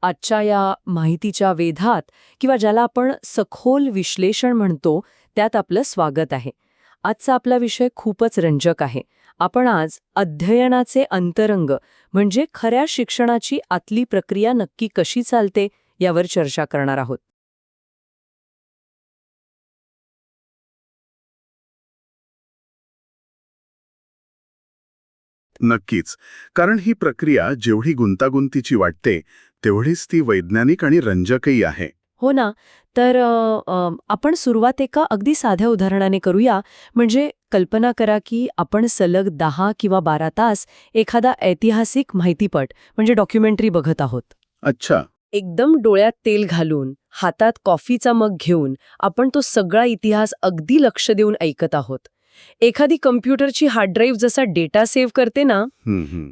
आजच्या या माहितीच्या वेधात किंवा ज्याला आपण सखोल विश्लेषण म्हणतो त्यात आपलं स्वागत आहे. आजचा आपला विषय खूपच रंजक आहे. आपण आज अध्ययनाचे अंतरंग म्हणजे खऱ्या शिक्षणाची आतली प्रक्रिया नक्की कशी चालते यावर चर्चा करणार आहोत. नक्कीच. कारण ही प्रक्रिया जेवढी गुंतागुंतीची वाटते तेवढीच ती वैज्ञानिक आणि रंजकही आहे. हो ना. तर आपण सुरुवात एका अगदी साध्या उदाहरणाने करूया. म्हणजे कल्पना करा की आपण सलग 10 किंवा 12 तास एखादा ऐतिहासिक माहितीपट म्हणजे डॉक्युमेंटरी बघत आहोत. अच्छा. एकदम डोळ्यात तेल घालून, हातात कॉफीचा मग घेऊन आपण तो सगळा इतिहास अगदी लक्ष देऊन ऐकत आहोत. एखादी कम्प्युटरची हार्ड ड्राईव्ह जसा डेटा सेव्ह करते ना,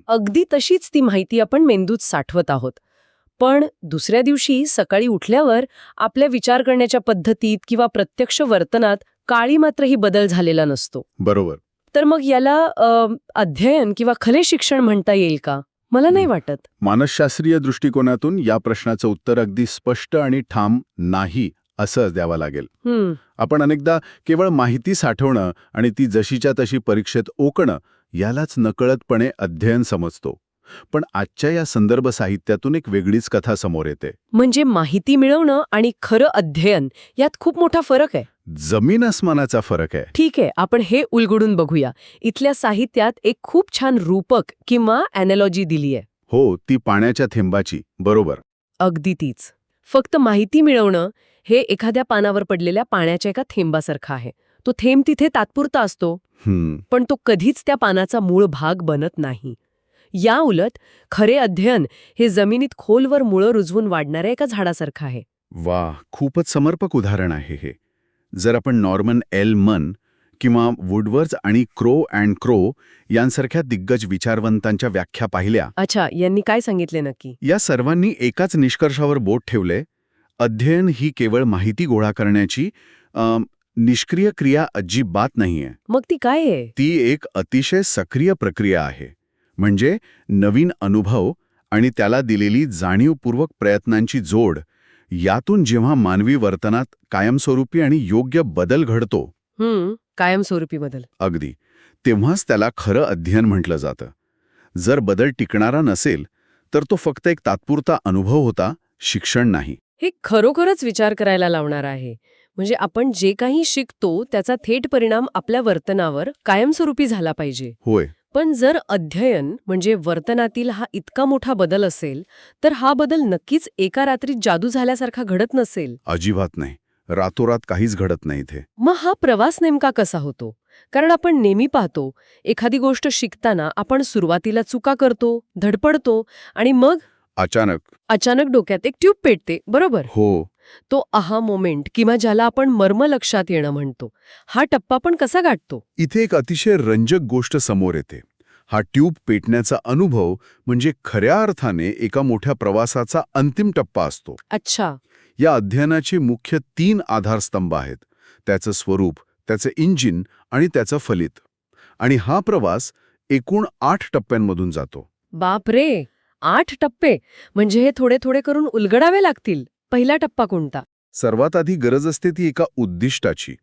अगदी तशीच ती माहिती आपण मेंदूत साठवत आहोत. पण दुसऱ्या दिवशी सकाळी उठल्यावर आपल्या विचार करण्याच्या पद्धतीत किंवा प्रत्यक्ष वर्तनात काळी मात्रही बदल झालेला नसतो. बरोबर. तर मग याला अध्ययन किंवा खरे शिक्षण म्हणता येईल का? मला नाही वाटत. मानसशास्त्रीय दृष्टिकोनातून या प्रश्नाचं उत्तर अगदी स्पष्ट आणि ठाम नाही असं द्यावं लागेल. आपण अनेकदा केवळ माहिती साठवणं आणि ती जशीच्या तशी परीक्षेत ओकणं यालाच नकळतपणे अध्ययन समजतो. पण आजच्या या संदर्भ साहित्यातून एक वेगळीच कथा समोर येते. म्हणजे माहिती मिळवणं आणि खरं अध्ययन यात खूप मोठा फरक आहे. जमीन आसमानाचा फरक आहे. ठीक आहे, आपण हे उलगडून बघूया. इथल्या साहित्यात एक खूप छान रूपक किंवा अॅनॉलॉजी दिली आहे. हो, ती पाण्याच्या थेंबाची. बरोबर. अगदी तीच. फक्त माहिती मिळवणं हे एखाद्या पानावर पडलेल्या पाण्याच्या एका थेंबासारखं आहे. तो थेंब तिथे तात्पुरता असतो, पण तो कधीच त्या पानाचा मूळ भाग बनत नाही. या उलट खरे अध्ययन हे जमिनीत खोलवर मुळं रुजवून वाढणाऱ्या एका झाडासारखं आहे. वा, खूपच समर्पक उदाहरण आहे हे. जर आपण नॉर्मन एल मन किंवा वुडवर्ज आणि क्रो अँड क्रो यांसारख्या दिग्गज विचारवंतांच्या व्याख्या पाहिल्या. अच्छा, यांनी काय सांगितले नक्की? या सर्वांनी एकाच निष्कर्षावर बोट ठेवले. अध्ययन ही केवळ माहिती गोळा करण्याची निष्क्रिय क्रिया अजिबात नाहीये. मग ती काय आहे? ती एक अतिशय सक्रिय प्रक्रिया आहे. म्हणजे नवीन अनुभव आणि त्याला दिलेली जाणीवपूर्वक प्रयत्नांची जोड, यातून जेव्हा मानवी वर्तनात कायमस्वरूपी आणि योग्य बदल घडतो, कायमस्वरूपी बदल, अगदी, तेव्हाच त्याला खरं अध्ययन म्हटलं जातं. जर बदल टिकणारा नसेल तर तो फक्त एक तात्पुरता अनुभव होता, शिक्षण नाही. हे खरोखरच विचार करायला लावणार आहे. म्हणजे आपण जे काही शिकतो त्याचा थेट परिणाम आपल्या वर्तनावर कायमस्वरूपी झाला पाहिजे. होय. पण जर अध्ययन म्हणजे वर्तनातील हा इतका मोठा बदल असेल तर हा बदल नक्कीच एका रात्रीत जादू झाल्यासारखा घडत नसेल. अजिबात नाही. रातोरात काहीच घडत नाही इथे. मग हा प्रवास नेमका कसा होतो? कारण आपण नेहमी पाहतो, एखादी गोष्ट शिकताना आपण सुरुवातीला चुका करतो, धडपडतो आणि मग अचानक डोक्यात एक ट्यूब पेटते, बरोबर? हो. तो आहा मोमेंट किंवा ज्याला आपण मर्म लक्षात येणं म्हणतो, हा टप्पा पण कसा गाठतो? इथे एक अतिशय रंजक गोष्ट समोर येते. हा ट्यूब पेटण्याचा अनुभव म्हणजे खऱ्या अर्थाने एका मोठ्या प्रवासाचा अंतिम टप्पा असतो. अच्छा. या अध्ययनाचे मुख्य 3 आधारस्तंभ आहेत. त्याचं स्वरूप, त्याचं इंजिन आणि त्याचं फलित. आणि हा प्रवास एकूण 8 टप्प्यांमधून जातो. बापरे, 8 टप्पे! म्हणजे हे थोडे थोडे करून उलगडावे लागतील. पहिला टप्पा कोणता? सर्वात आधी गरज असते ती एका उद्दिष्टाची.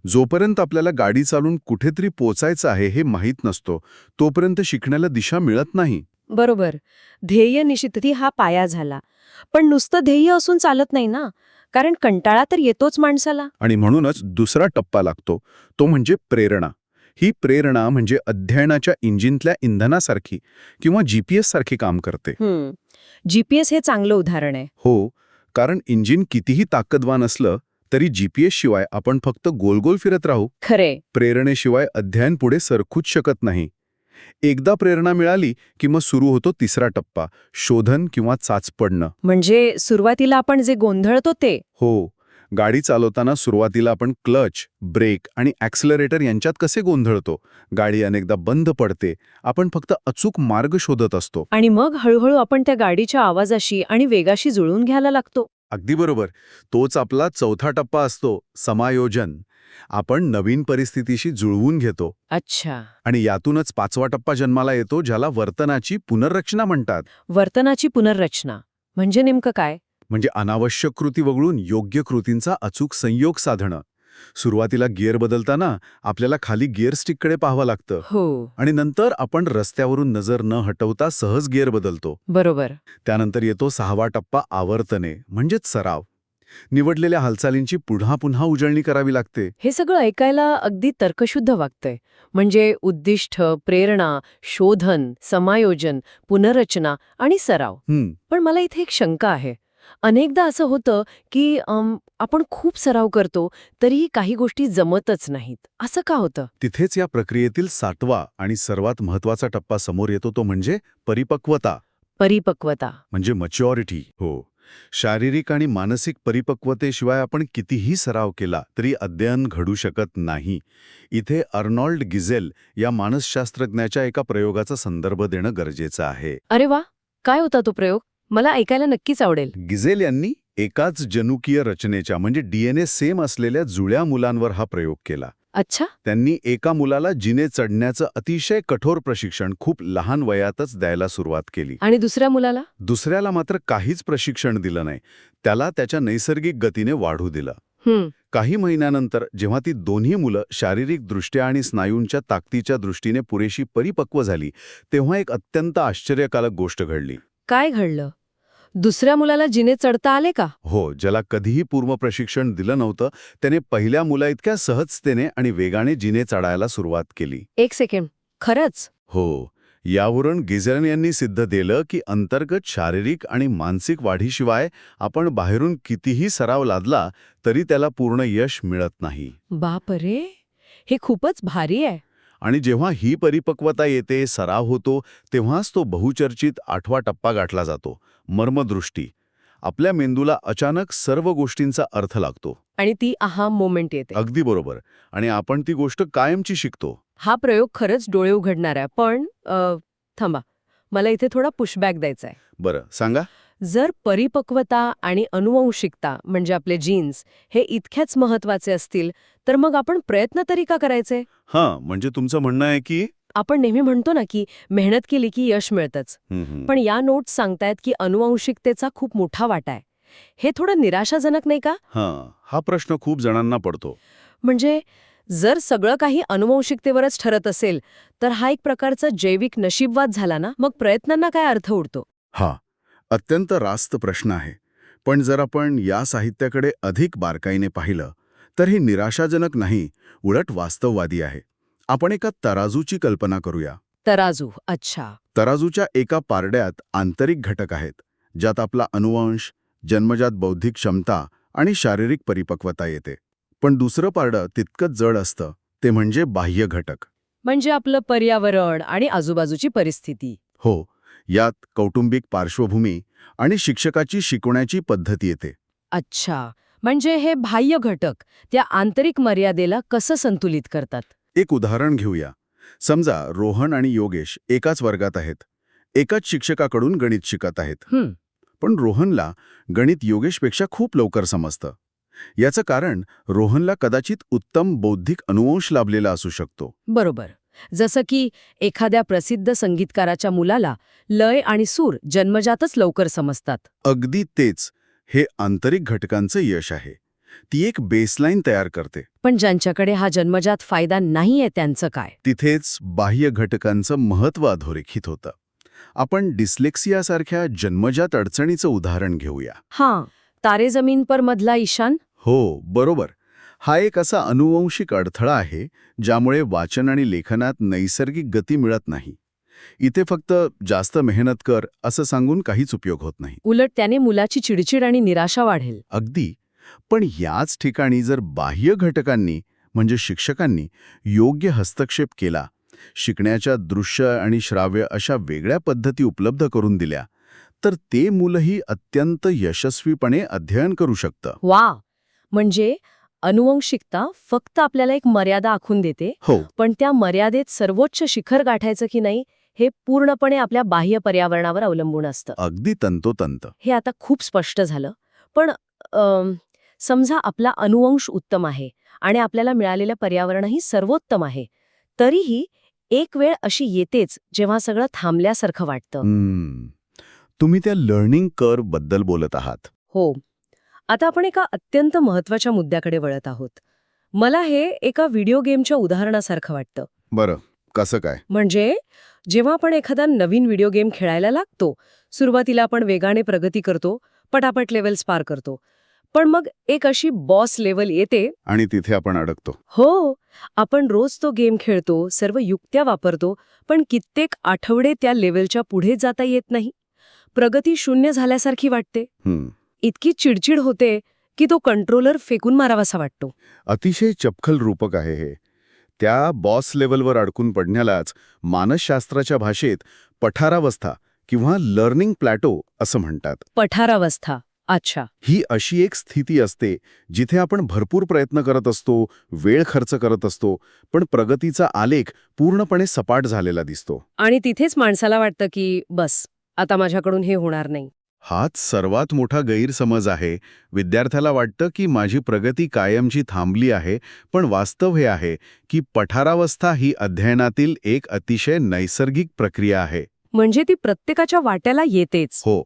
जोपर्यंत आपल्याला गाडी चालून कुठेतरी पोचायचं आहे हे माहीत नसतो, तोपर्यंत शिकण्याला दिशा मिळत नाही. बरोबर. ध्येय निश्चिती हा पाया झाला. पण नुसतं ध्येय असून चालत नाही ना, कारण कंटाळा तर येतोच माणसाला. आणि म्हणूनच दुसरा टप्पा लागतो, तो म्हणजे प्रेरणा. ही प्रेरणा म्हणजे अध्ययनाच्या इंजिनतल्या इंधनासारखी किंवा जीपीएस सारखी काम करते. जीपीएस हे चांगलं उदाहरण आहे. हो, कारण इंजिन कितीही ताकदवान असलं तरी जीपीएस शिवाय आपण फक्त गोलगोल फिरत राहू. खरे. प्रेरणेशिवाय अध्ययन पुढे सरकूच शकत नाही. एकदा प्रेरणा मिळाली की मग सुरू होतो तिसरा टप्पा, शोधन किंवा चाचपडणं. म्हणजे सुरुवातीला आपण जे गोंधळतो ते. हो, गाडी चालवताना सुरुवातीला आपण क्लच, ब्रेक आणि ॲक्सिलरेटर यांच्यात कसे गोंधळतो. गाडी अनेकदा बंद पडते, आपण फक्त अचूक मार्ग शोधत असतो. आणि मग हळूहळू आपण त्या गाडीच्या आवाजाशी आणि वेगाशी जुळून घ्यायला लागतो. अगदी बरोबर. तोच आपला चौथा टप्पा असतो, समायोजन. आपण नवीन परिस्थितीशी जुळवून घेतो. अच्छा. आणि यातूनच 5वा टप्पा जन्माला येतो, ज्याला वर्तनाची पुनर्रचना म्हणतात. वर्तनाची पुनर्रचना म्हणजे नेमकं काय? म्हणजे अनावश्यक कृती वगळून योग्य कृतींचा अचूक संयोग साधणं. सुरुवातीला गिअर बदलताना आपल्याला खाली गिअर स्टिककडे पाहावं लागतं हो. आणि नंतर आपण रस्त्यावरून नजर न हटवता सहज गिअर बदलतो. बरोबर. त्यानंतर येतो 6वा टप्पा आवर्तने म्हणजेच सराव. निवडलेल्या हालचालींची पुन्हा पुन्हा उजळणी करावी लागते. हे सगळं ऐकायला अगदी तर्कशुद्ध वाटतंय. म्हणजे उद्दिष्ट, प्रेरणा, शोधन, समायोजन, पुनर्रचना आणि सराव. पण मला इथे एक शंका आहे. अनेकदा असं होतं की आपण खूप सराव करतो तरीही काही गोष्टी जमतच नाहीत. असं का होतं? तिथेच या प्रक्रियेतील 7वा आणि सर्वात महत्वाचा टप्पा समोर येतो, तो म्हणजे परिपक्वता, परिपक्वता. म्हणजे मॅच्युरिटी. हो, शारीरिक आणि मानसिक परिपक्वतेशिवाय आपण कितीही सराव केला तरी अध्ययन घडू शकत नाही. इथे अर्नॉल्ड गिझेल या मानसशास्त्रज्ञाच्या एका प्रयोगाचा संदर्भ देणं गरजेचं आहे. अरे वा, काय होता तो प्रयोग? मला ऐकायला नक्कीच आवडेल. गिझेल यांनी एकाच जनुकीय रचनेच्या म्हणजे डीएनए सेम असलेल्या जुळ्या मुलांवर हा प्रयोग केला. अच्छा. त्यांनी एका मुलाला जिने चढण्याचं अतिशय कठोर प्रशिक्षण खूप लहान वयातच द्यायला सुरुवात केली. आणि दुसऱ्या मुलाला? दुसऱ्याला मात्र काहीच प्रशिक्षण दिलं नाही. त्याला त्याच्या नैसर्गिक गतीने वाढू दिलं. काही महिन्यानंतर जेव्हा ती दोन्ही मुलं शारीरिकदृष्ट्या आणि स्नायूंच्या ताकदीच्या दृष्टीने पुरेशी परिपक्व झाली, तेव्हा एक अत्यंत आश्चर्यकारक गोष्ट घडली. काय घडलं? दुसऱ्या मुलाला जिने चढता आले का? हो, ज्याला कधीही पूर्व प्रशिक्षण दिलं नव्हतं, त्याने पहिल्या मुलाइतक्या सहजतेने आणि वेगाने जिने चढायला सुरुवात केली. एक सेकंड, खरंच? हो, यावरून गिझेल यांनी सिद्ध केलं की अंतर्गत शारीरिक आणि मानसिक वाढीशिवाय आपण बाहेरून कितीही सराव लादला तरी त्याला पूर्ण यश मिळत नाही. बापरे, हे खूपच भारी आहे. आणि जेव्हा ही परिपक्वता येते, सराव होतो, तेव्हाच तो बहुचर्चित 8वा टप्पा गाठला जातो, मर्मदृष्टी. आपल्या मेंदूला अचानक सर्व गोष्टींचा अर्थ लागतो. आणि ती आहा मोमेंट येते. अगदी बरोबर. आणि आपण ती गोष्ट कायमची शिकतो. हा प्रयोग खरंच डोळे उघडणार आहे. पण थांबा, मला इथे थोडा पुशबॅक द्यायचा आहे. बरं, सांगा. जर परिपक्वता आणि अनुवंशिकता म्हणजे आपले जीन्स हे इतक्याच महत्वाचे असतील तर मग आपण प्रयत्न तरी का करायचे? म्हणजे तुमचं म्हणणं आहे की आपण नेहमी म्हणतो ना की मेहनत केली की यश मिळतंच. पण या नोट्स सांगतायत की अनुवंशिकतेचा खूप मोठा वाटा आहे. हे थोडं निराशाजनक नाही का? हा प्रश्न खूप जणांना पडतो. म्हणजे जर सगळं काही अनुवंशिकतेवरच ठरत असेल तर हा एक प्रकारचा जैविक नशीबवाद झाला ना, मग प्रयत्नांना काय अर्थ उरतो? अत्यंत रास्त प्रश्न आहे. पण जर आपण या साहित्याकडे अधिक बारकाईने पाहिलं तर हे निराशाजनक नाही, उलट वास्तववादी आहे. आपण एका तराजूची कल्पना करूया. तराजू. अच्छा. तराजूच्या एका पारड्यात आंतरिक घटक आहेत, ज्यात आपला अनुवंश, जन्मजात बौद्धिक क्षमता आणि शारीरिक परिपक्वता येते. पण दुसरं पारडं तितकंच जड असतं, ते म्हणजे बाह्य घटक. म्हणजे आपलं पर्यावरण आणि आजूबाजूची परिस्थिती. हो, यात कौटुंबिक पार्श्वभूमी आणि शिक्षकाची शिकवण्याची पद्धत येते. अच्छा, म्हणजे हे बाह्य घटक त्या आंतरिक मर्यादेला कसं संतुलित करतात? एक उदाहरण घेऊया. समजा रोहन आणि योगेश एकाच वर्गात आहेत. एकाच शिक्षकाकडून गणित शिकत आहेत. पण रोहनला गणित योगेशपेक्षा खूप लवकर समजतं. याचं कारण रोहनला कदाचित उत्तम बौद्धिक अनुवंश लाभलेला असू शकतो. बरोबर. जसं की एखाद्या प्रसिद्ध संगीतकाराच्या मुलाला लय आणि सूर जन्मजातच लवकर समजतात. अगदी तेच. हे आंतरिक घटकांचं यश आहे. ती एक बेसलाईन तयार करते. पण ज्यांच्याकडे हा जन्मजात फायदा नाहीये त्यांचं काय? तिथेच बाह्य घटकांचं महत्त्व अधोरेखित होतं. आपण डिस्लेक्सियासारख्या जन्मजात अडचणीचं उदाहरण घेऊया. तारे जमीन पर मधला ईशान. हो, बरोबर. हा एक असा अनुवंशिक अडथळा आहे ज्यामुळे वाचन आणि लेखनात नैसर्गिक गती मिळत नाही. इथे फक्त जास्त मेहनत कर असं सांगून काहीच उपयोग होत नाही. उलट त्याने मुलाची चिडचिड आणि निराशा वाढेल. अगदी. पण याच ठिकाणी जर बाह्य घटकांनी म्हणजे शिक्षकांनी योग्य हस्तक्षेप केला, शिकण्याच्या दृश्य आणि श्राव्य अशा वेगळ्या पद्धती उपलब्ध करून दिल्या, तर ते मुलंही अत्यंत यशस्वीपणे अध्ययन करू शकतं. वा, म्हणजे अनुवंशिकता फक्त आपल्याला एक मर्यादा आखून देते. हो, पण त्या मर्यादेत सर्वोच्च शिखर गाठायचं की नाही हे पूर्णपणे आपल्या बाह्य पर्यावरणावर अवलंबून असतं. अगदी तंतोतंत. हे आता खूप स्पष्ट झालं. पण समजा आपला अनुवंश उत्तम आहे आणि आपल्याला मिळालेलं पर्यावरणही सर्वोत्तम आहे, तरीही एक वेळ अशी येतेच जेव्हा सगळं थांबल्यासारखं वाटतं. तुम्ही त्या लर्निंग कर्व बद्दल बोलत आहात. हो. आता आपण एका अत्यंत महत्वाच्या मुद्द्याकडे वळत आहोत. मला हे एका व्हिडिओ गेमच्या उदाहरणासारखं वाटतं. बरं, कसं काय? म्हणजे जेव्हा आपण एखादा नवीन व्हिडिओ गेम खेळायला लागतो, सुरुवातीला आपण वेगाने प्रगती करतो, पटापट लेव्हल्स पार करतो. पण मग एक अशी बॉस लेव्हल येते. आणि तिथे आपण अडकतो. हो, आपण रोज तो गेम खेळतो, सर्व युक्त्या वापरतो, पण कित्येक आठवडे त्या लेव्हलच्या पुढे जाता येत नाही. प्रगती शून्य झाल्यासारखी वाटते. इतकी चिडचिड होते की तो कंट्रोलर फेकून मारावासा वाटतो. अतिशय चपखल रूपक आहे हे. त्या बॉस लेव्हलवर अडकून पडण्यालाच मानसशास्त्राच्या भाषेत पठारावस्था किंवा लर्निंग प्लॅटो असं म्हणतात. पठारावस्था. अच्छा. ही अशी एक स्थिती असते जिथे आपण भरपूर प्रयत्न करत असतो, वेळ खर्च करत असतो, पण प्रगतीचा आलेख पूर्णपणे सपाट झालेला दिसतो. आणि तिथेच माणसाला वाटतं की बस, आता माझ्याकडून हे होणार नाही. हाच सर्वात मोठा गैरसमज आहे. विद्यार्थ्याला वाटतं की माझी प्रगती कायमची थांबली आहे, पण वास्तव हे आहे की पठारावस्था ही अध्ययनातील एक अतिशय नैसर्गिक प्रक्रिया आहे. म्हणजे ती प्रत्येकाच्या वाट्याला येतेच. हो,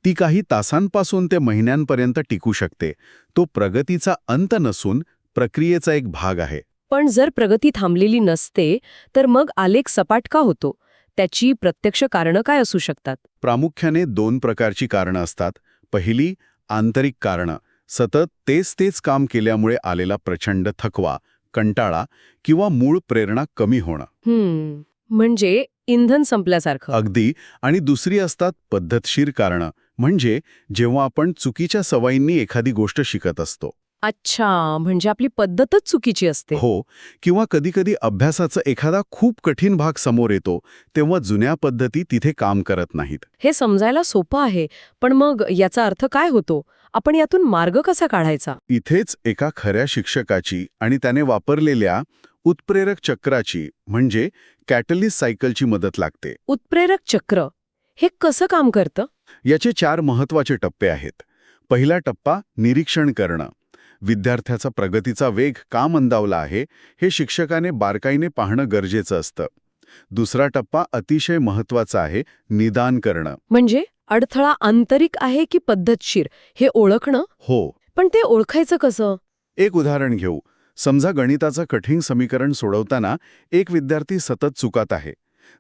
ती काही तासांपासून ते महिन्यांपर्यंत टिकू शकते. तो प्रगतीचा अंत नसून प्रक्रियेचा एक भाग आहे. पण जर प्रगती थांबलेली नसते तर मग आलेख सपाट का होतो? त्याची प्रत्यक्ष कारणं काय असू शकतात? प्रामुख्याने 2 प्रकारची कारणं असतात. पहिली, आंतरिक कारणं. सतत तेच काम केल्यामुळे आलेला प्रचंड थकवा, कंटाळा किंवा मूळ प्रेरणा कमी होणं. म्हणजे इंधन संपल्यासारखं. अगदी. आणि दुसरी असतात पद्धतशीर कारणं. म्हणजे जेव्हा आपण चुकीच्या सवयींनी एखादी गोष्ट शिकत असतो. अच्छा, म्हणजे आपली पद्धतच चुकीची असते. हो, किंवा कधीकधी अभ्यासाचा एखादा खूप कठीण भाग समोर येतो, तेव्हा जुन्या पद्धती तिथे काम करत नाहीत. हे समजायला सोपं आहे, पण मग याचा अर्थ काय होतो? आपण यातून मार्ग कसा काढायचा? इथेच एका खऱ्या शिक्षकाची आणि त्याने वापरलेल्या उत्प्रेरक चक्राची म्हणजे कॅटलिस्ट सायकलची मदत लागते. उत्प्रेरक चक्र हे कसं काम करतं? याचे 4 महत्वाचे टप्पे आहेत. पहिला टप्पा निरीक्षण करणं. विद्यार्थ्याचा प्रगतीचा वेग का मंदावला आहे हे शिक्षकाने बारकाईने पाहणं गरजेचं असतं. दुसरा टप्पा अतिशय महत्वाचा आहे, निदान करणं. म्हणजे अडथळा आंतरिक आहे की पद्धतशीर हे ओळखणं? हो. पण ते ओळखायचं कसं? एक उदाहरण घेऊ. समजा गणिताचं कठीण समीकरण सोडवताना एक विद्यार्थी सतत चुकात आहे.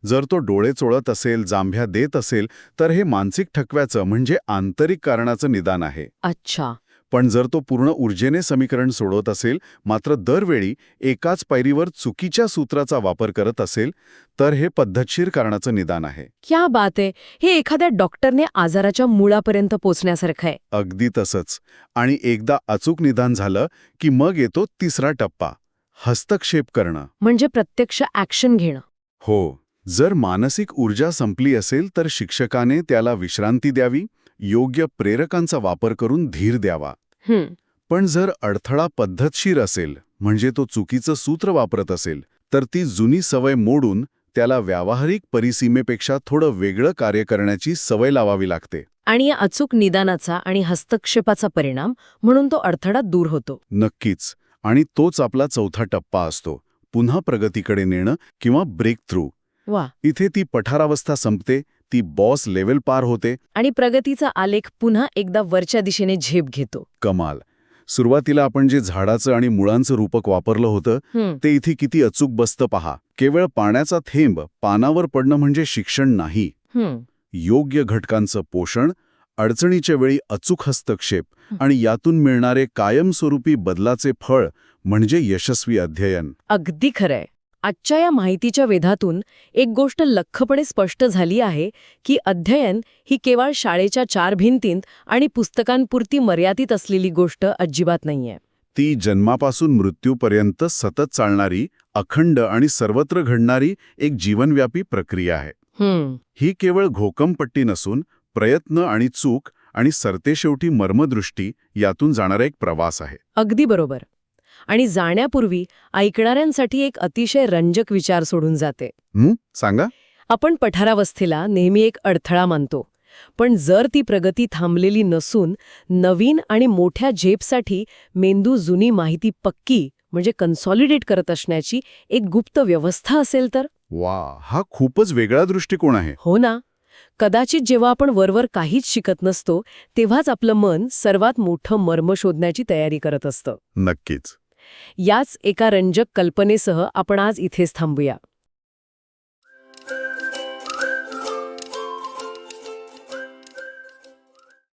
जर तो डोळे चोळत असेल, जांभ्या देत असेल, तर हे मानसिक थकव्याचं म्हणजे आंतरिक कारणाचं निदान आहे. अच्छा. पण जर तो पूर्ण ऊर्जेने समीकरण सोडवत असेल, मात्र दरवेळी एकाच पायरीवर चुकीच्या सूत्राचा वापर करत असेल, तर हे पद्धतशीर कारणाचं निदान आहे. क्या बात आहे. हे एखाद्या डॉक्टरने आजाराच्या मुळापर्यंत पोचण्यासारखं आहे. अगदी तसंच. आणि एकदा अचूक निदान झालं की मग येतो तिसरा टप्पा, हस्तक्षेप करणं. म्हणजे प्रत्यक्ष ॲक्शन घेणं. हो. जर मानसिक ऊर्जा संपली असेल तर शिक्षकाने त्याला विश्रांती द्यावी, योग्य प्रेरकांचा वापर करून धीर द्यावा. पण जर अडथळा पद्धतशीर असेल, म्हणजे तो चुकीचं सूत्र वापरत असेल, तर ती जुनी सवय मोडून त्याला व्यावहारिक परिसीमेपेक्षा थोडं वेगळं कार्य करण्याची सवय लावावी लागते. आणि या अचूक निदानाचा आणि हस्तक्षेपाचा परिणाम म्हणून तो अडथळा दूर होतो. नक्कीच. आणि तोच आपला चौथा टप्पा असतो, पुन्हा प्रगतीकडे नेणं किंवा ब्रेक थ्रू. वा. इथे ती पठारावस्था संपते, ती बॉस लेव्हल पार होते. आणि प्रगतीचा आलेख पुन्हा एकदा वरच्या दिशेने झेप घेतो. कमाल. सुरुवातीला आपण जे झाडाचं आणि मुळांचं रूपक वापरलं होतं ते इथे किती अचूक बसतं पहा. केवळ पाण्याचा थेंब पानावर पडणं म्हणजे शिक्षण नाही. योग्य घटकांचं पोषण, अडचणीच्या वेळी अचूक हस्तक्षेप आणि यातून मिळणारे कायमस्वरूपी बदलाचे फळ म्हणजे यशस्वी अध्ययन. अगदी खरंय. आजच्या या माहितीच्या वेधातून एक गोष्ट लख्खपणे स्पष्ट झाली आहे की अध्ययन ही केवळ शाळेच्या 4 भिंतींत आणि पुस्तकांपुरती मर्यादित असलेली गोष्ट अजिबात नाहीये. ती जन्मापासून मृत्यूपर्यंत सतत चालणारी, अखंड आणि सर्वत्र घडणारी एक जीवनव्यापी प्रक्रिया आहे. ही केवळ घोकमपट्टी नसून प्रयत्न आणि चूक आणि सरतेशेवटी मर्मदृष्टी यातून जाणारा एक प्रवास आहे. अगदी बरोबर. आणि जाण्यापूर्वी ऐकणाऱ्यांसाठी एक अतिशय रंजक विचार सोडून जाते. सांगा. आपण पठारावस्थेला नेहमी एक अडथळा मानतो, पण जर ती प्रगती थांबलेली नसून नवीन आणि मोठ्या झेपसाठी मेंदू जुनी माहिती पक्की म्हणजे कन्सॉलिडेट करत असण्याची एक गुप्त व्यवस्था असेल तर? वा, हा खूपच वेगळा दृष्टिकोन आहे. हो ना. कदाचित जेव्हा आपण वरवर काहीच शिकत नसतो तेव्हाच आपलं मन सर्वात मोठं मर्म शोधण्याची तयारी करत असतं. नक्कीच. याच एका रंजक कल्पनेसह आपण आज इथेच थांबूया.